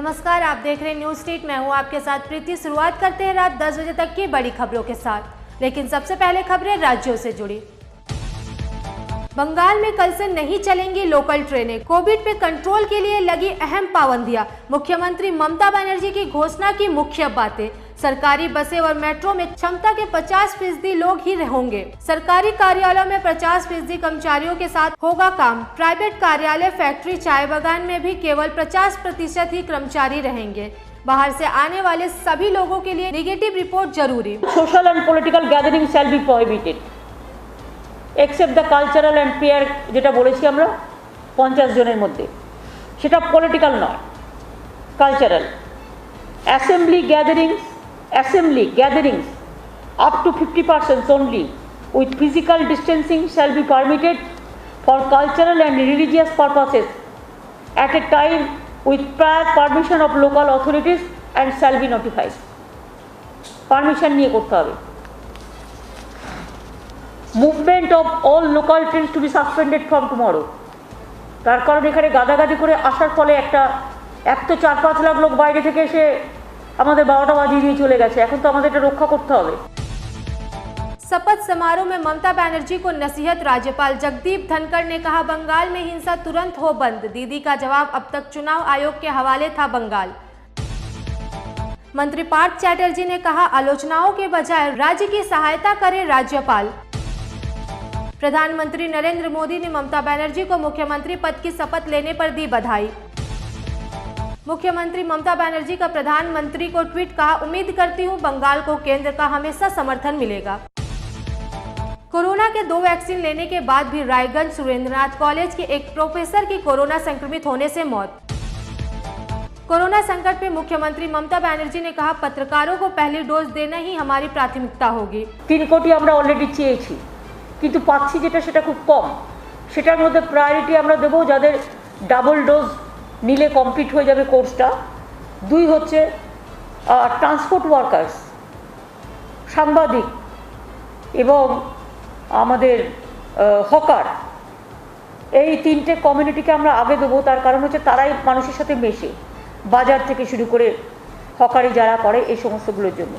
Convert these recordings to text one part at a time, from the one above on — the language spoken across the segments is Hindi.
नमस्कार, आप देख रहे हैं न्यूज स्ट्रीट। मैं हूं आपके साथ प्रीति। शुरुआत करते हैं रात 10 बजे तक की बड़ी खबरों के साथ, लेकिन सबसे पहले खबरें राज्यों से जुड़ी। बंगाल में कल से नहीं चलेंगी लोकल ट्रेनें। कोविड पे कंट्रोल के लिए लगी अहम पाबंदियां। मुख्यमंत्री ममता बनर्जी की घोषणा की मुख्य बातें। सरकारी बसें और मेट्रो में क्षमता के 50% लोग ही होंगे। सरकारी कार्यालयों में 50% कर्मचारियों के साथ होगा काम। प्राइवेट कार्यालय, फैक्ट्री, चाय बागान में भी केवल 50% ही कर्मचारी रहेंगे। बाहर से आने वाले सभी लोगों के लिए नेगेटिव रिपोर्ट जरूरी। Social and political gathering shall be prohibited except the cultural and pair, যেটা বলেছি আমরা 50 জনের মধ্যে, সেটা পলিটিক্যাল নয়, cultural. assembly gatherings up to 50% only with physical distancing shall be permitted for cultural and religious purposes at a time with prior permission of local authorities and shall be notified. Permission নিয়ে করতে হবে। Movement of all local trains to be suspended from tomorrow. তার কারণ এখানে গাদাগাদি করে আসার ফলে এক তো 4-5 লাখ লোক বাইরে থেকে এসে আমাদের 12টা বাজিয়ে দিয়ে চলে গেছে। এখন তো আমাদের এটা রক্ষা করতে হবে। शपथ समारोह में ममता बनर्जी को नसीहत। राज्यपाल जगदीप धनखड़ ने कहा, बंगाल में हिंसा तुरंत हो बंद। दीदी का जवाब, अब तक चुनाव आयोग के हवाले था बंगाल। मंत्री पार्थ चैटर्जी ने कहा, आलोचनाओं के बजाय राज्य की सहायता करे राज्यपाल। प्रधानमंत्री नरेंद्र मोदी ने ममता बनर्जी को मुख्यमंत्री पद की शपथ लेने पर दी बधाई। मुख्यमंत्री ममता बनर्जी का प्रधानमंत्री को ट्वीट, कहा, उम्मीद करती हूं बंगाल को केंद्र का हमेशा समर्थन मिलेगा। कोरोना के 2 वैक्सीन लेने के बाद भी रायगंज सुरेंद्रनाथ कॉलेज के एक प्रोफेसर की कोरोना संक्रमित होने से मौत। कोरोना संकट में मुख्यमंत्री ममता बनर्जी ने कहा, पत्रकारों को पहली डोज देना ही हमारी प्राथमिकता होगी। 3 কোটি আমরা অলরেডি চেয়েছি, কিন্তু পাচ্ছি সেটা খুব কম। সেটার মধ্যে প্রায়োরিটি আমরা দেব যাদের ডাবল ডোজ নিলে কমপ্লিট হয়ে যাবে কোর্সটা। 2 হচ্ছে ট্রান্সপোর্ট ওয়ার্কার্স, সাংবাদিক এবং আমাদের হকার। এই 3টে কমিউনিটিকে আমরা আগে দেবো। তার কারণ হচ্ছে তারাই মানুষের সাথে মেশে, বাজার থেকে শুরু করে হকারি যারা করে এই সমস্তগুলোর জন্য।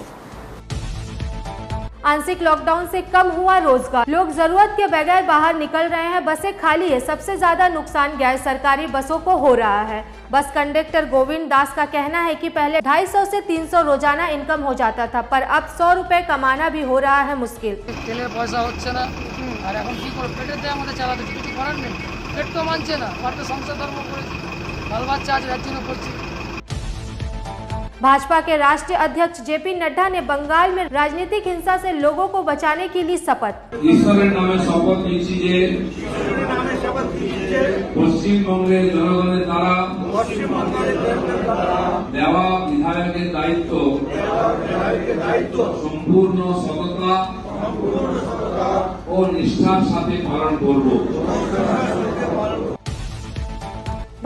आंशिक लॉकडाउन से कम हुआ रोजगार। लोग जरूरत के बगैर बाहर निकल रहे हैं। बसें खाली है। सबसे ज्यादा नुकसान गैर सरकारी बसों को हो रहा है। बस कंडक्टर गोविंद दास का कहना है कि पहले 250 से 300 रोजाना इनकम हो जाता था, पर अब 100 रुपए कमाना भी हो रहा है मुश्किल। তেলের পয়সা হচ্ছে না, আর এখন কি করে পেটের দাম আমাদের চালাতে কিছু করার নেই। পেট তো মানছে না, আর তো সংসার ধর্ম করেছি, বাল বাচ্চা আজ রাজ্য করছি। भाजपा के राष्ट्रीय अध्यक्ष जेपी नड्डा ने बंगाल में राजनीतिक हिंसा से लोगों को बचाने की ली शपथ। ঈশ্বরের নামে শপথ নিচ্ছি যে পশ্চিমবঙ্গের জনগণের দ্বারা দেওয়া বিধায়কের দায়িত্ব সম্পূর্ণ সততা ও নিষ্ঠার সাথে পালন করব।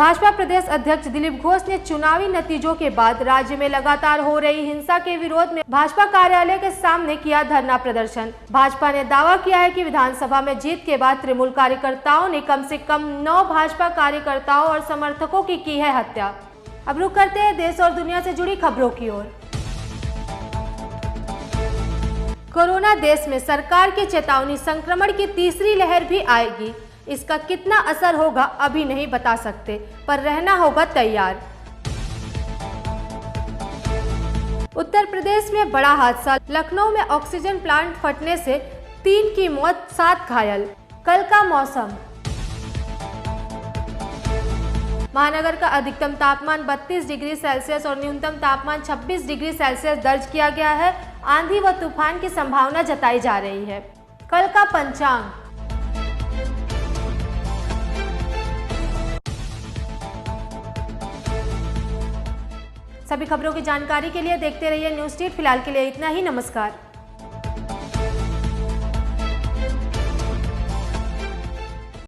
भाजपा प्रदेश अध्यक्ष दिलीप घोष ने चुनावी नतीजों के बाद राज्य में लगातार हो रही हिंसा के विरोध में भाजपा कार्यालय के सामने किया धरना प्रदर्शन। भाजपा ने दावा किया है कि विधानसभा में जीत के बाद तृणमूल कार्यकर्ताओं ने कम से कम 9 भाजपा कार्यकर्ताओं और समर्थकों की है हत्या। अब रुक करते हैं देश और दुनिया से जुड़ी खबरों की ओर। कोरोना देश में सरकार की चेतावनी, संक्रमण की तीसरी लहर भी आएगी। इसका कितना असर होगा अभी नहीं बता सकते, पर रहना होगा तैयार। उत्तर प्रदेश में बड़ा हादसा। लखनऊ में ऑक्सीजन प्लांट फटने से 3 की मौत, 7 घायल। कल का मौसम। महानगर का अधिकतम तापमान 32 डिग्री सेल्सियस और न्यूनतम तापमान 26 डिग्री सेल्सियस दर्ज किया गया है। आंधी व तूफान की संभावना जताई जा रही है। कल का पंचांग। सभी खबरों की जानकारी के लिए देखते रहिए न्यूज स्ट्रीट। फिलहाल के लिए इतना ही। नमस्कार।